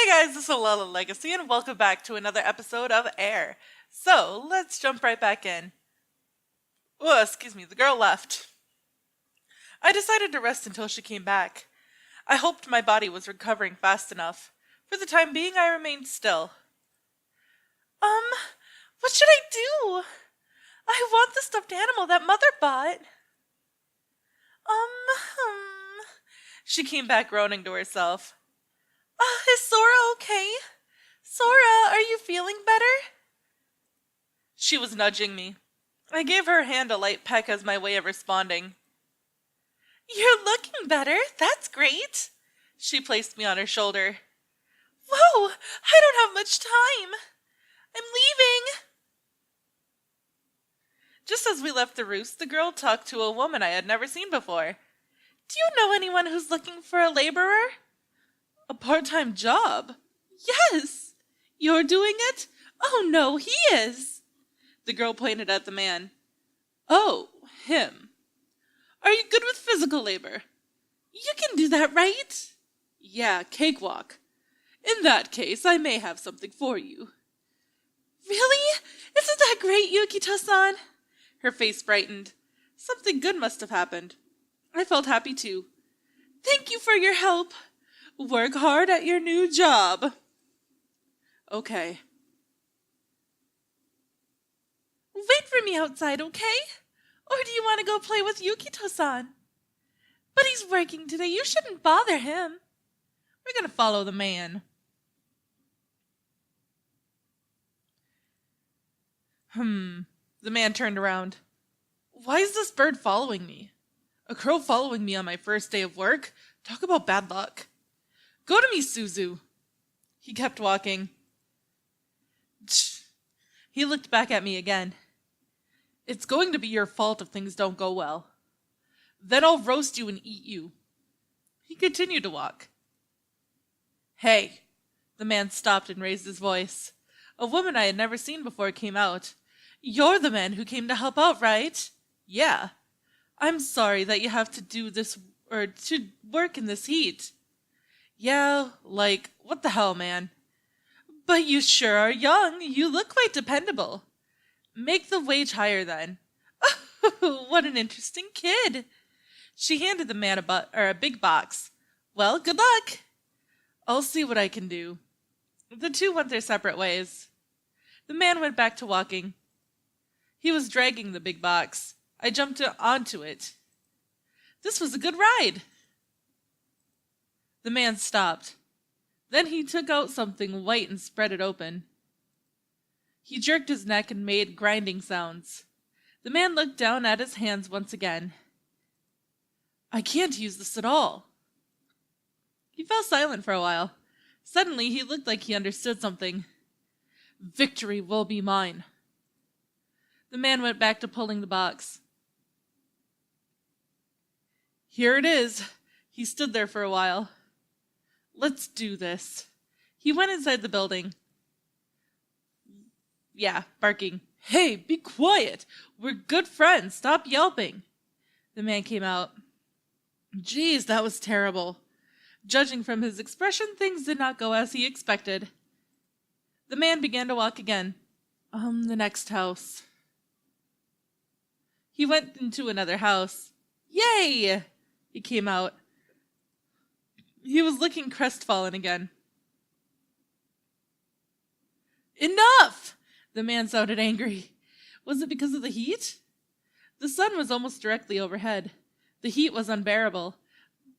Hey guys, this is Lala Legacy, and welcome back to another episode of Air. So, let's jump right back in. Oh, excuse me, the girl left. I decided to rest until she came back. I hoped my body was recovering fast enough. For the time being, I remained still. Um, what should I do? I want the stuffed animal that Mother bought. Um, She came back groaning to herself. Is Sora okay? Sora, are you feeling better? She was nudging me. I gave her hand a light peck as my way of responding. You're looking better. That's great. She placed me on her shoulder. Whoa, I don't have much time. I'm leaving. Just as we left the roost, the girl talked to a woman I had never seen before. Do you know anyone who's looking for a laborer? A part-time job? Yes! You're doing it? Oh no, he is! The girl pointed at the man. Oh, him. Are you good with physical labor? You can do that, right? Yeah, cakewalk. In that case, I may have something for you. Really? Isn't that great, Yukito-san? Her face brightened. Something good must have happened. I felt happy too. Thank you for your help. Work hard at your new job. Okay. Wait for me outside, okay? Or do you want to go play with Yukito-san? But he's working today. You shouldn't bother him. We're going to follow the man. The man turned around. Why is this bird following me? A crow following me on my first day of work? Talk about bad luck. Go to Misuzu. He kept walking. He looked back at me again. It's going to be your fault if things don't go well. Then I'll roast you and eat you. He continued to walk. Hey. The man stopped and raised his voice. A woman I had never seen before came out. You're the man who came to help out, right? Yeah. I'm sorry that you have to do this, or to work in this heat. Yeah, what the hell, man? But you sure are young. You look quite dependable. Make the wage higher, then. Oh, what an interesting kid. She handed the man a big box. Well, good luck. I'll see what I can do. The two went their separate ways. The man went back to walking. He was dragging the big box. I jumped onto it. This was a good ride. The man stopped. Then he took out something white and spread it open. He jerked his neck and made grinding sounds. The man looked down at his hands once again. I can't use this at all. He fell silent for a while. Suddenly he looked like he understood something. Victory will be mine. The man went back to pulling the box. Here it is. He stood there for a while. Let's do this. He went inside the building. Yeah, barking. Hey, be quiet. We're good friends. Stop yelping. The man came out. Geez, that was terrible. Judging from his expression, things did not go as he expected. The man began to walk again. The next house. He went into another house. Yay! He came out. He was looking crestfallen again. Enough! The man sounded angry. Was it because of the heat? The sun was almost directly overhead. The heat was unbearable.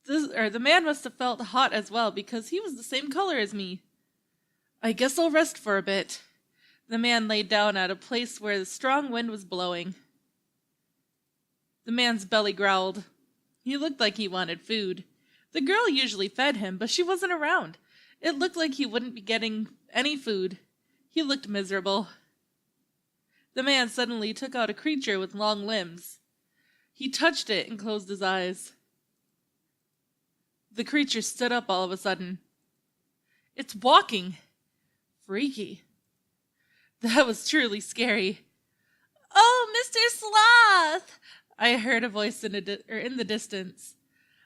The man must have felt hot as well because he was the same color as me. I guess I'll rest for a bit. The man laid down at a place where the strong wind was blowing. The man's belly growled. He looked like he wanted food. The girl usually fed him, but she wasn't around. It looked like he wouldn't be getting any food. He looked miserable. The man suddenly took out a creature with long limbs. He touched it and closed his eyes. The creature stood up all of a sudden. It's walking. Freaky. That was truly scary. Oh, Mr. Sloth! I heard a voice in the distance.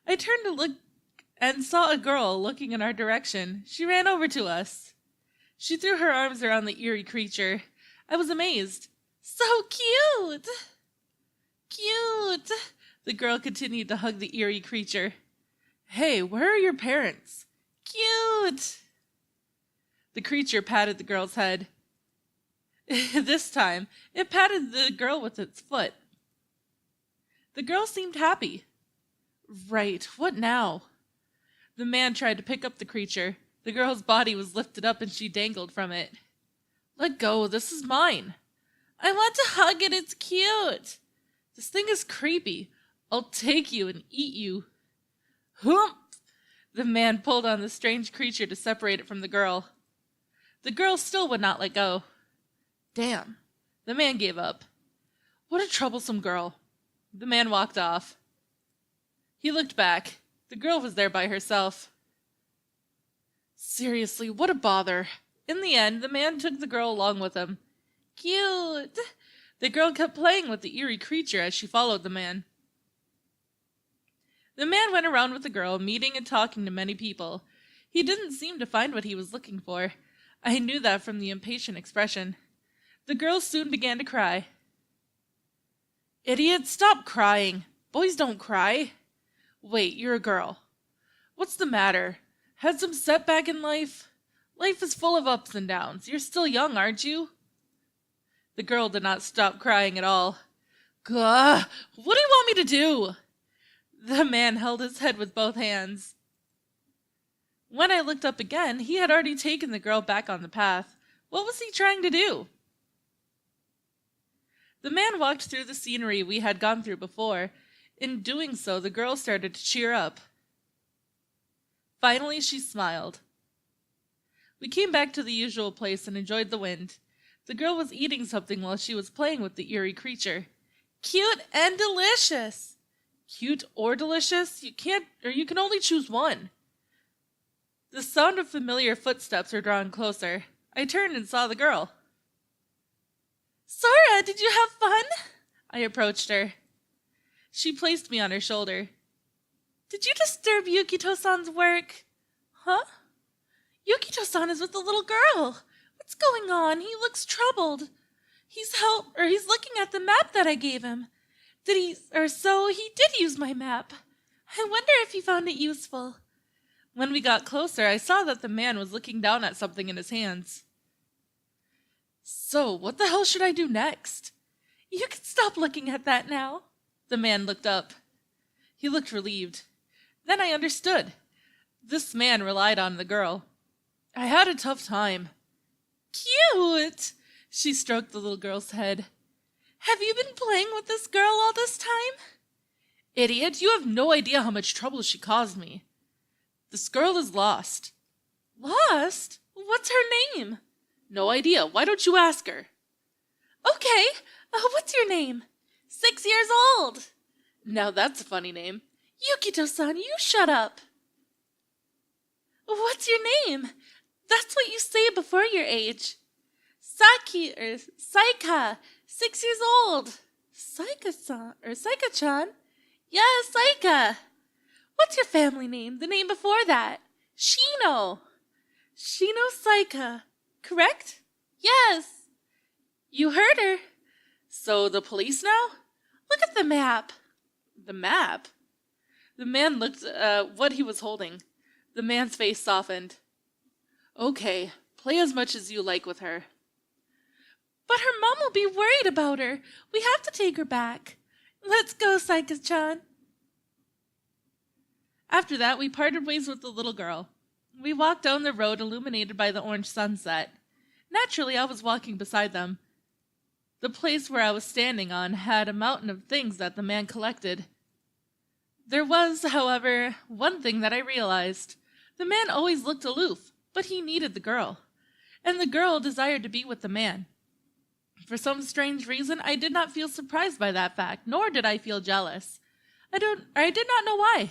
I turned to look and saw a girl looking in our direction. She ran over to us. She threw her arms around the eerie creature. I was amazed. So cute! Cute! The girl continued to hug the eerie creature. Hey, where are your parents? Cute! The creature patted the girl's head. This time, it patted the girl with its foot. The girl seemed happy. Right, what now? The man tried to pick up the creature. The girl's body was lifted up and she dangled from it. Let go, this is mine. I want to hug it, it's cute. This thing is creepy. I'll take you and eat you. Hump! The man pulled on the strange creature to separate it from the girl. The girl still would not let go. Damn. The man gave up. What a troublesome girl. The man walked off. He looked back. The girl was there by herself. Seriously, what a bother. In the end, the man took the girl along with him. Cute! The girl kept playing with the eerie creature as she followed the man. The man went around with the girl, meeting and talking to many people. He didn't seem to find what he was looking for. I knew that from the impatient expression. The girl soon began to cry. Idiot, stop crying. Boys don't cry. Wait, you're a girl. What's the matter? Had some setback in life? Life is full of ups and downs. You're still young, aren't you? The girl did not stop crying at all. Gah! What do you want me to do? The man held his head with both hands. When I looked up again, he had already taken the girl back on the path. What was he trying to do? The man walked through the scenery we had gone through before. In doing so, the girl started to cheer up. Finally, she smiled. We came back to the usual place and enjoyed the wind. The girl was eating something while she was playing with the eerie creature. Cute and delicious! Cute or delicious? You can only choose one. The sound of familiar footsteps were drawing closer. I turned and saw the girl. Sora, did you have fun? I approached her. She placed me on her shoulder. Did you disturb Yukito-san's work? Huh? Yukito-san is with the little girl. What's going on? He looks troubled. He's looking at the map that I gave him. He did use my map. I wonder if he found it useful. When we got closer, I saw that the man was looking down at something in his hands. So, what the hell should I do next? You can stop looking at that now. The man looked up. He looked relieved. Then I understood. This man relied on the girl. I had a tough time. Cute! She stroked the little girl's head. Have you been playing with this girl all this time? Idiot, you have no idea how much trouble she caused me. This girl is lost. Lost? What's her name? No idea. Why don't you ask her? Okay. What's your name? 6 years old. Now that's a funny name. Yukito-san, you shut up. What's your name? That's what you say before your age. Saika, 6 years old. Saika-chan? Yes, Saika. What's your family name? The name before that? Shino. Shino Saika. Correct? Yes. You heard her. So the police now? Look at the map. The map? The man looked at what he was holding. The man's face softened. Okay, play as much as you like with her. But her mom will be worried about her. We have to take her back. Let's go, Saika-chan. After that, we parted ways with the little girl. We walked down the road illuminated by the orange sunset. Naturally, I was walking beside them. The place where I was standing on had a mountain of things that the man collected. There was, however, one thing that I realized. The man always looked aloof, but he needed the girl. And the girl desired to be with the man. For some strange reason, I did not feel surprised by that fact, nor did I feel jealous. I did not know why.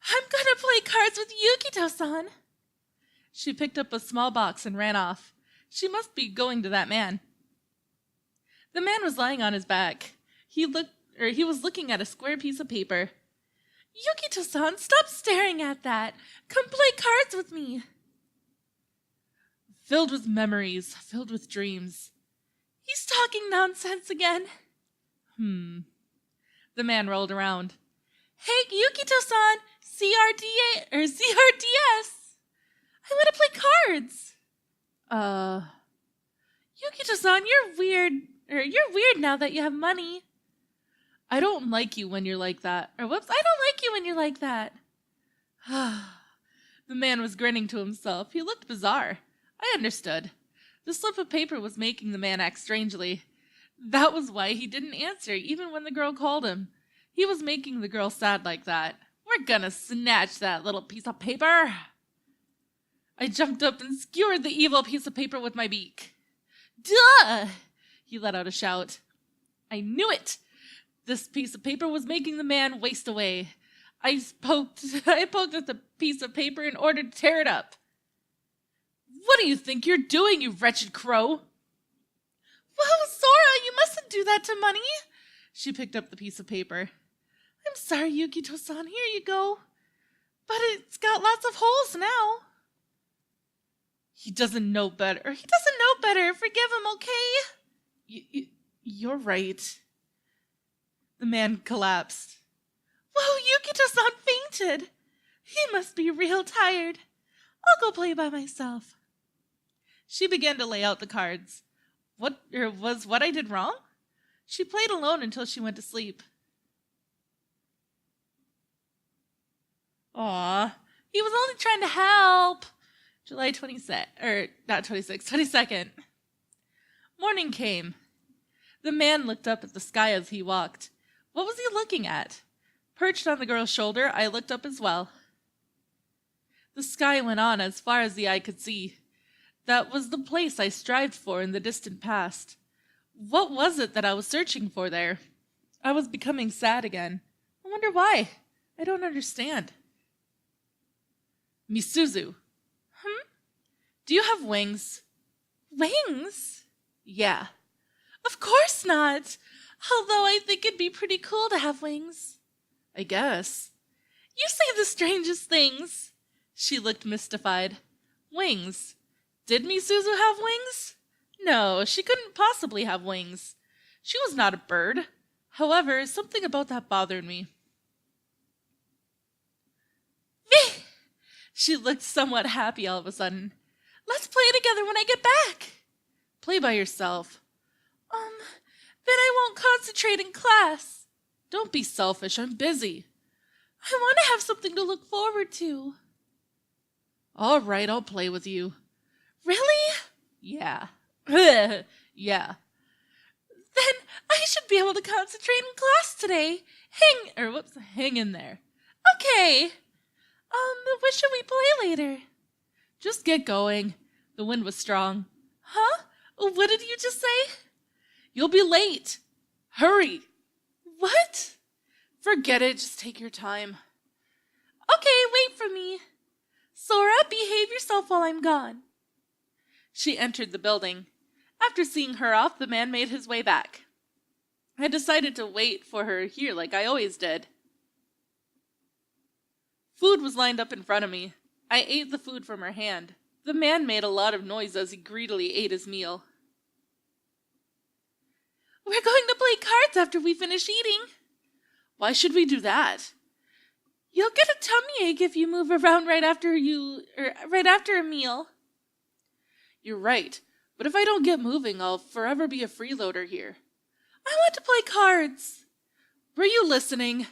I'm gonna play cards with Yukito-san. She picked up a small box and ran off. She must be going to that man. The man was lying on his back. He was looking at a square piece of paper. Yukito-san, stop staring at that. Come play cards with me. Filled with memories, filled with dreams. He's talking nonsense again. The man rolled around. Hey, Yukito-san, CRDS. I want to play cards. Yukito-san, you're weird. You're weird now that you have money. I don't like you when you're like that. I don't like you when you're like that. The man was grinning to himself. He looked bizarre. I understood. The slip of paper was making the man act strangely. That was why he didn't answer, even when the girl called him. He was making the girl sad like that. We're gonna snatch that little piece of paper. I jumped up and skewered the evil piece of paper with my beak. Duh! He let out a shout. I knew it! This piece of paper was making the man waste away. I poked at the piece of paper in order to tear it up. What do you think you're doing, you wretched crow? Whoa, Sora, you mustn't do that to money. She picked up the piece of paper. I'm sorry, Yukito-san, here you go. But it's got lots of holes now. He doesn't know better. Forgive him, okay? You're right. The man collapsed. Whoa, Yukito-san fainted. He must be real tired. I'll go play by myself. She began to lay out the cards. Was what I did wrong? She played alone until she went to sleep. Aw, he was only trying to help. July 22nd. Morning came. The man looked up at the sky as he walked. What was he looking at? Perched on the girl's shoulder, I looked up as well. The sky went on as far as the eye could see. That was the place I strived for in the distant past. What was it that I was searching for there? I was becoming sad again. I wonder why. I don't understand. Misuzu. Do you have wings? Wings? Yeah. Of course not. Although I think it'd be pretty cool to have wings. I guess. You say the strangest things. She looked mystified. Wings. Did Misuzu have wings? No, she couldn't possibly have wings. She was not a bird. However, something about that bothered me. Vih! She looked somewhat happy all of a sudden. Let's play together when I get back. Play by yourself. Then I won't concentrate in class. Don't be selfish, I'm busy. I want to have something to look forward to. All right, I'll play with you. Really? Yeah. Yeah. Then I should be able to concentrate in class today. Hang in there. Okay. What should we play later? Just get going. The wind was strong. Huh? What did you just say? You'll be late. Hurry. What? Forget it. Just take your time. Okay, wait for me. Sora, behave yourself while I'm gone. She entered the building. After seeing her off, the man made his way back. I decided to wait for her here like I always did. Food was lined up in front of me. I ate the food from her hand. The man made a lot of noise as he greedily ate his meal. We're going to play cards after we finish eating. Why should we do that? You'll get a tummy ache if you move around right after a meal. You're right, but if I don't get moving, I'll forever be a freeloader here. I want to play cards. Were you listening?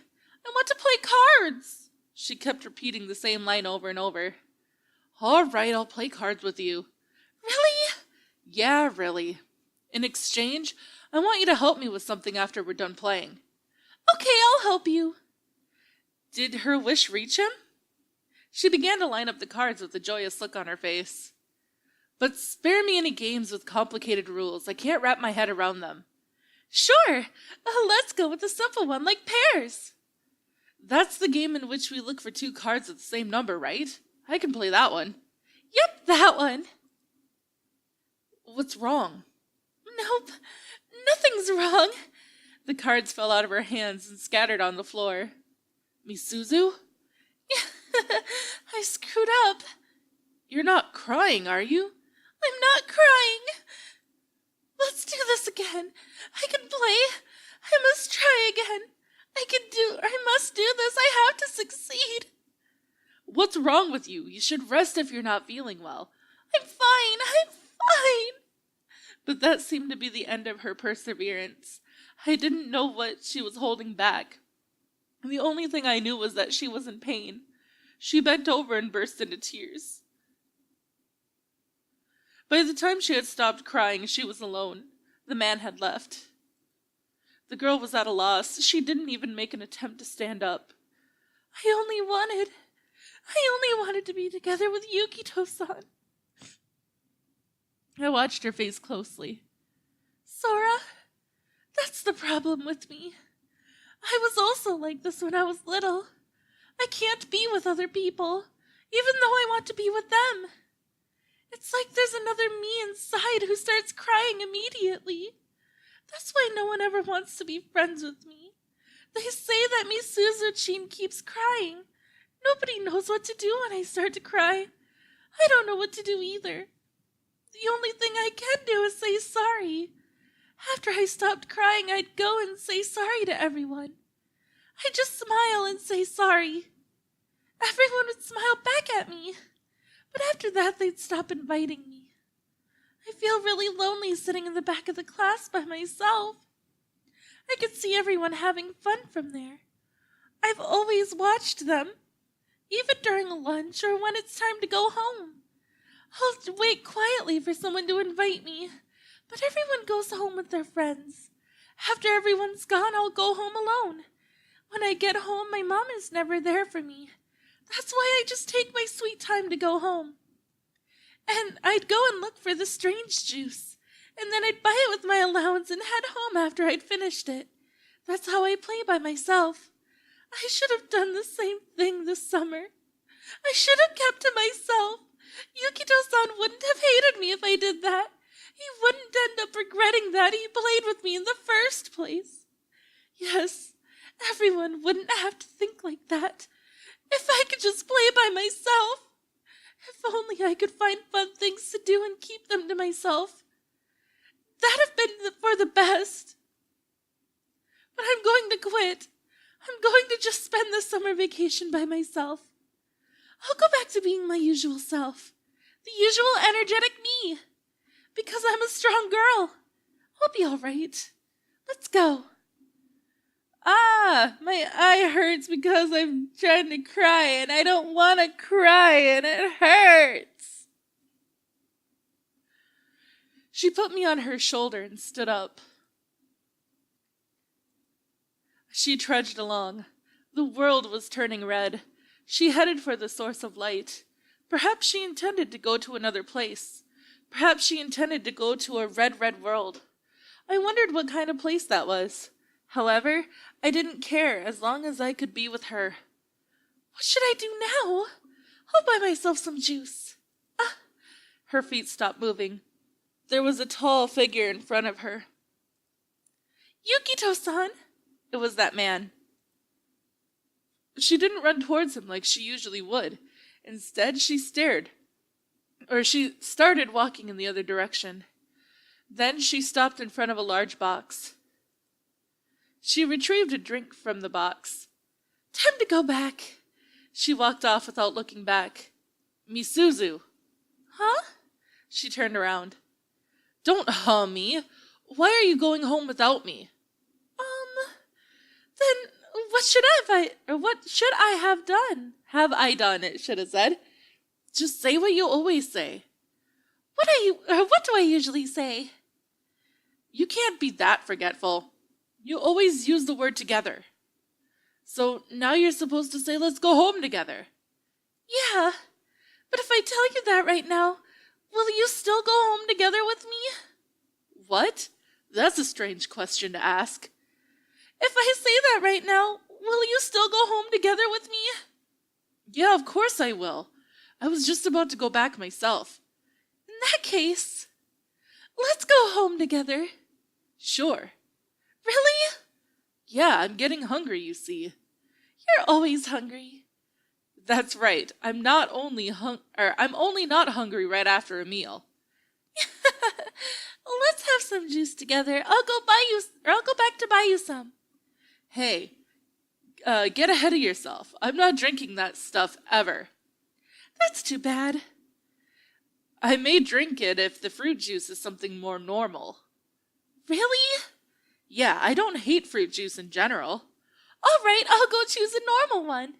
I want to play cards. She kept repeating the same line over and over. All right, I'll play cards with you. Really? Yeah, really. In exchange, I want you to help me with something after we're done playing. Okay, I'll help you. Did her wish reach him? She began to line up the cards with a joyous look on her face. But spare me any games with complicated rules. I can't wrap my head around them. Sure, let's go with a simple one like pairs. That's the game in which we look for two cards with the same number, right? I can play that one. Yep, that one. What's wrong? Nope, nothing's wrong. The cards fell out of her hands and scattered on the floor. Misuzu? Yeah, I screwed up. You're not crying, are you? I'm not crying. Let's do this again. I can play. I must try again. I must do this. I have to succeed. What's wrong with you? You should rest if you're not feeling well. I'm fine. But that seemed to be the end of her perseverance. I didn't know what she was holding back. The only thing I knew was that she was in pain. She bent over and burst into tears. By the time she had stopped crying, she was alone. The man had left. The girl was at a loss. She didn't even make an attempt to stand up. I only wanted to be together with Yukito-san. I watched her face closely. Sora, that's the problem with me. I was also like this when I was little. I can't be with other people, even though I want to be with them. It's like there's another me inside who starts crying immediately. That's why no one ever wants to be friends with me. They say that Misuzu-chan keeps crying. Nobody knows what to do when I start to cry. I don't know what to do either. The only thing I can do is say sorry. After I stopped crying, I'd go and say sorry to everyone. I'd just smile and say sorry. Everyone would smile back at me. But after that, they'd stop inviting me. I feel really lonely sitting in the back of the class by myself. I could see everyone having fun from there. I've always watched them, even during lunch or when it's time to go home. I'll wait quietly for someone to invite me, but everyone goes home with their friends. After everyone's gone, I'll go home alone. When I get home, my mom is never there for me. That's why I just take my sweet time to go home. And I'd go and look for the strange juice, and then I'd buy it with my allowance and head home after I'd finished it. That's how I play by myself. I should have done the same thing this summer. I should have kept to myself. Yukito-san wouldn't have hated me if I did that. He wouldn't end up regretting that he played with me in the first place. Yes, everyone wouldn't have to think like that. If I could just play by myself. If only I could find fun things to do and keep them to myself. That'd have been for the best. But I'm going to quit. I'm going to just spend the summer vacation by myself. I'll go back to being my usual self. The usual energetic me. Because I'm a strong girl. I'll be all right. Let's go. My eye hurts because I'm trying to cry and I don't want to cry and it hurts. She put me on her shoulder and stood up. She trudged along. The world was turning red. She headed for the source of light. Perhaps she intended to go to another place. Perhaps she intended to go to a red world. I wondered what kind of place that was. However, I didn't care as long as I could be with her. What should I do now? I'll buy myself some juice. Her feet stopped moving. There was a tall figure in front of her. Yukito-san! It was that man. She didn't run towards him like she usually would. Instead, she started walking in the other direction. Then she stopped in front of a large box. She retrieved a drink from the box. Time to go back. She walked off without looking back. Misuzu. Huh? She turned around. Don't huh me. Why are you going home without me? Then what should I have done? Have I done, it should have said. Just say what you always say. What do I usually say? You can't be that forgetful. You always use the word together. So now you're supposed to say, let's go home together. Yeah, but if I tell you that right now, will you still go home together with me? What? That's a strange question to ask. If I say that right now, will you still go home together with me? Yeah, of course I will. I was just about to go back myself. In that case, let's go home together. Sure. Really? Yeah, I'm getting hungry, you see. You're always hungry. That's right. I'm only not hungry right after a meal. Let's have some juice together. I'll go back to buy you some. Hey, get ahead of yourself. I'm not drinking that stuff ever. That's too bad. I may drink it if the fruit juice is something more normal. Really? Yeah, I don't hate fruit juice in general. All right, I'll go choose a normal one.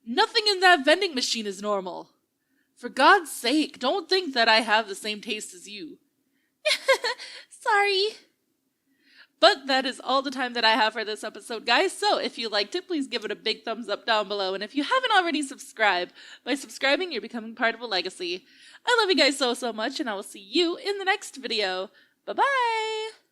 Nothing in that vending machine is normal. For God's sake, don't think that I have the same taste as you. Sorry. But that is all the time that I have for this episode, guys. So if you liked it, please give it a big thumbs up down below. And if you haven't already subscribed, by subscribing, you're becoming part of a legacy. I love you guys so much, and I will see you in the next video. Bye-bye!